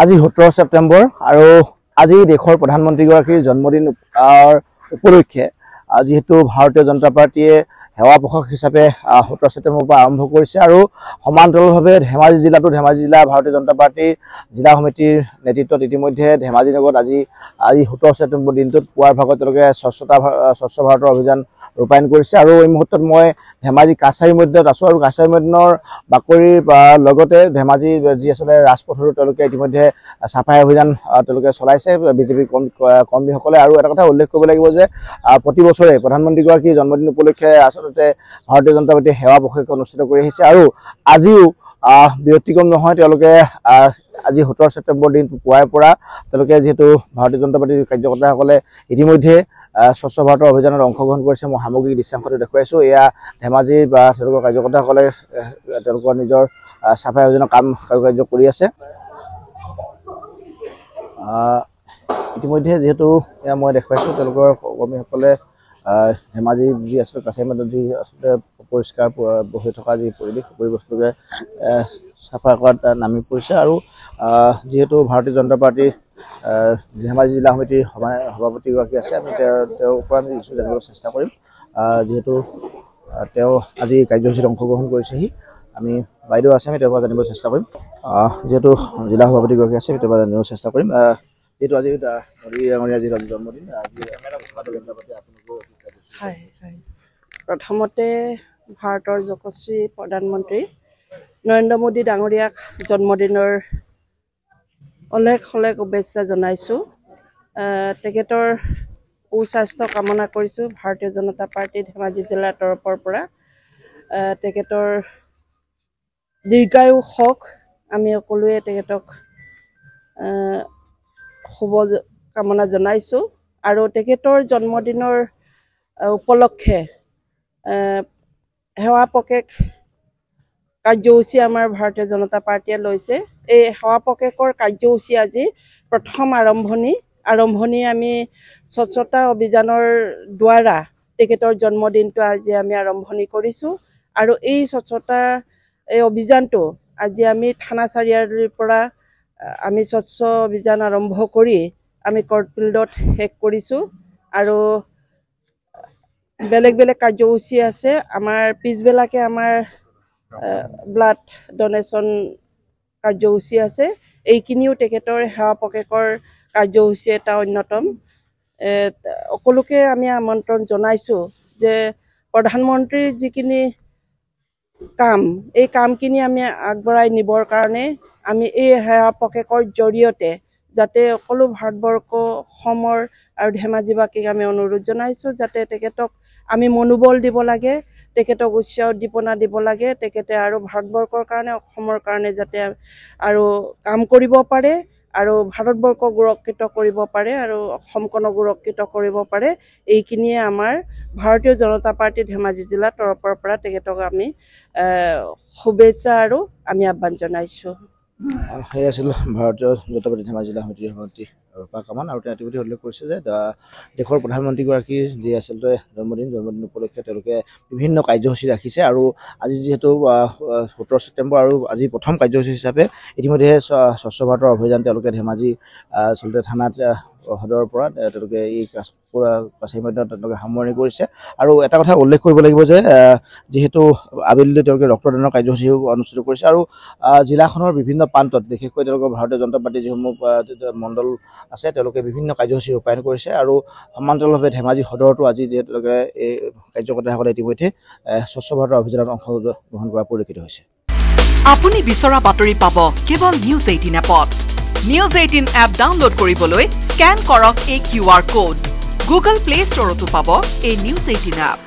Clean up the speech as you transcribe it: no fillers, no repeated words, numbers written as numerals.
আজি 17 ছেপ্টেম্বৰ আৰু আজি দেশৰ প্ৰধানমন্ত্ৰীগৰাকীৰ জন্মদিন উপলক্ষে যেহেতু ভাৰতীয় জনতা পাৰ্টিয়ে সেৱা পোষক হিচাপে 17 ছেপ্টেম্বৰৰ পৰা আৰম্ভ কৰিছে আৰু সমান্তৰালভাৱে ধেমাজি জিলা ভাৰতীয় জনতা পাৰ্টিৰ জিলা সমিতিৰ নেতৃত্বত ইতিমধ্যে ধেমাজি নগৰত আজি 17 ছেপ্টেম্বৰ দিনটোত পুৱাৰ ভাগত তেওঁলোকে স্বচ্ছ ভাৰতৰ অভিযান ৰূপায়ণ কৰিছে আৰু এই মুহূৰ্তত মই ধেমাজি কাছাৰী মধ্যত আছো আৰু কাছাৰী মধ্যৰ বাকৰিৰ লগতে ধেমাজি যি আসলে ৰাজপথৰো তেওঁলোকে ইতিমধ্যে সাফাই অভিযান তেওঁলোকে চলাইছে বিজেপি কৰ্মীসকলে আৰু এটা কথা উল্লেখ কৰিব লাগিব যে প্ৰতি বছৰে প্ৰধানমন্ত্ৰীগৰাকীৰ জন্মদিন উপলক্ষে আসলতে ভাৰতীয় জনতা পাৰ্টিয়ে সেৱা পোষক অনুষ্ঠিত কৰি আহিছে আৰু আজিও ব্যক্তিক্ৰম নহয় তেওঁলোকে আজি 17 ছেপ্টেম্বৰ দিন পুৱাৰ পৰা তেওঁলোকে যেহেতু ভাৰতীয় জনতা পাৰ্টিৰ কাৰ্যকৰ্তাসকলে ইতিমধ্যে স্বচ্ছ ভাৰতৰ অভিযানত অংশগ্ৰহণ কৰিছে মই সামগ্ৰিক দৃশ্যাংশটো দেখুৱাইছো এয়া ধেমাজিৰ বা তেওঁলোকৰ কাৰ্যকৰ্তাসকলে তেওঁলোকৰ নিজৰ সাফাই অভিযানৰ কাৰ্য কৰি আছে ইতিমধ্যে যেহেতু এয়া মই দেখুৱাইছো তেওঁলোকৰ কৰ্মীসকলে ধেমাজি যি আছে কাছাৰী মধ্যত যি আসলে পৰিষ্কাৰ হৈ থকা যি পৰিৱেশটোকে চাফা কৰাত নামি পৰিছে আৰু যেহেতু ভাৰতীয় জনতা পাৰ্টিৰ ধেমাজি জিলা সমিতিৰ সভাপতিগৰাকী আছে আমি তেওঁৰ পৰা আমি কিছু জানিবলৈ চেষ্টা কৰিম যেহেতু তেওঁ আজি কাৰ্যসূচীত অংশগ্ৰহণ কৰিছেহি আমি বাইদেউ আছে আমি তেওঁৰ পৰা জানিবলৈ চেষ্টা কৰিম যেহেতু জিলা সভাপতিগৰাকী আছে তেওঁৰ পৰা জানিবলৈ চেষ্টা কৰিম যেহেতু আজি আজি জন্মদিন প্ৰথমতে ভাৰতৰ যশস্বী প্ৰধানমন্ত্ৰী নৰেন্দ্ৰ মোদী ডাঙৰীয়াক জন্মদিনৰ অলেখ শুভেচ্ছা জনাইছোঁ তেখেতৰ সুস্বাস্থ্য কামনা কৰিছোঁ ভাৰতীয় জনতা পাৰ্টি ধেমাজি জিলাৰ তৰফৰ পৰা তেখেতৰ দীৰ্ঘায়ু হওক আমি সকলোৱে তেখেতক শুভ কামনা জনাইছোঁ আৰু তেখেতৰ জন্মদিনৰ উপলক্ষে সেৱা পকেক কাৰ্যসূচী আমাৰ ভাৰতীয় জনতা পাৰ্টিয়ে লৈছে এই সেৱা পকেকৰ কাৰ্যসূচী আজি প্ৰথম আৰম্ভণি আমি স্বচ্ছতা অভিযানৰ দ্বাৰা তেখেতৰ জন্মদিনটো আজি আমি আৰম্ভণি কৰিছোঁ আৰু এই স্বচ্ছতা এই অভিযানটো আজি আমি থানা চাৰিআলিৰ পৰা আমি স্বচ্ছ অভিযান আৰম্ভ কৰি আমি কৰ্ট ফিল্ডত শেষ কৰিছোঁ আৰু বেলেগ কাৰ্যসূচী আছে আমাৰ পিছবেলাকে আমাৰ ব্লাড ডোনেশ্যন কাৰ্যসূচী আছে এইখিনিও তেখেতৰ সেৱা পকেকৰ কাৰ্যসূচী এটা অন্যতম সকলোকে আমি আমন্ত্ৰণ জনাইছোঁ যে প্ৰধানমন্ত্ৰীৰ যিখিনি এই কামখিনি আমি আগবঢ়াই নিবৰ কাৰণে আমি এই সেৱা পকেকৰ জৰিয়তে যাতে সকলো ভাৰতবৰ্ষ অসমৰ আৰু ধেমাজিবাসীক আমি অনুৰোধ জনাইছোঁ যাতে তেখেতক আমি মনোবল দিব লাগে তেখেতক উৎসাহ উদ্দীপনা দিব লাগে তেখেতে আৰু ভাৰতবৰ্ষৰ কাৰণে অসমৰ কাৰণে যাতে আৰু কাম কৰিব পাৰে আৰু ভাৰতবৰ্ষক সুৰক্ষিত কৰিব পাৰে আৰু অসমখনক সুৰক্ষিত কৰিব পাৰে এইখিনিয়ে আমাৰ ভাৰতীয় জনতা পাৰ্টি ধেমাজি জিলাৰ তৰফৰ পৰা তেখেতক আমি শুভেচ্ছা আৰু আমি আহ্বান জনাইছোঁ সেই আছিল ভাৰতীয় জনতা পাৰ্টি ধেমাজি জিলা সমিতিৰ সভাপতি ৰূপা কামান আৰু তেওঁ ইতিমধ্যে উল্লেখ কৰিছে যে দেশৰ প্ৰধানমন্ত্ৰীগৰাকীৰ যি আচলতে জন্মদিন উপলক্ষে তেওঁলোকে বিভিন্ন কাৰ্যসূচী ৰাখিছে আৰু আজি যিহেতু 17 ছেপ্টেম্বৰ আৰু আজি প্ৰথম কাৰ্যসূচী হিচাপে ইতিমধ্যে স্বচ্ছ ভাৰতৰ অভিযান তেওঁলোকে ধেমাজি আচলতে থানাত সদৰৰ পৰা তেওঁলোকে এই কাছাৰী মধ্যত তেওঁলোকে সামৰণি কৰিছে আৰু এটা কথা উল্লেখ কৰিব লাগিব যে যেহেতু আবেলিলৈ তেওঁলোকে ৰক্তদানৰ কাৰ্যসূচীও অনুষ্ঠিত কৰিছে আৰু জিলাখনৰ বিভিন্ন প্ৰান্তত বিশেষকৈ তেওঁলোকৰ ভাৰতীয় জনতা পাৰ্টিৰ যিসমূহ মণ্ডল আছে তেওঁলোকে বিভিন্ন কাৰ্যসূচী ৰূপায়ণ কৰিছে আৰু সমান্তৰালভাৱে ধেমাজি সদৰতো আজি তেওঁলোকে এই কাৰ্যকৰ্তাসকলে ইতিমধ্যে স্বচ্ছ ভাৰতৰ অভিযানত অংশগ্ৰহণ কৰা পৰিলক্ষিত হৈছে আপুনি বিচৰা বাতৰি পাব কেৱল নিউজ 18 এপত নিউজ 18 এপ ডাউনলোড কৰিবলৈ স্ক্যান কৰক এই QR কোড গুগল প্লে ষ্টৰতো পাব এই নিউজ 18 এপ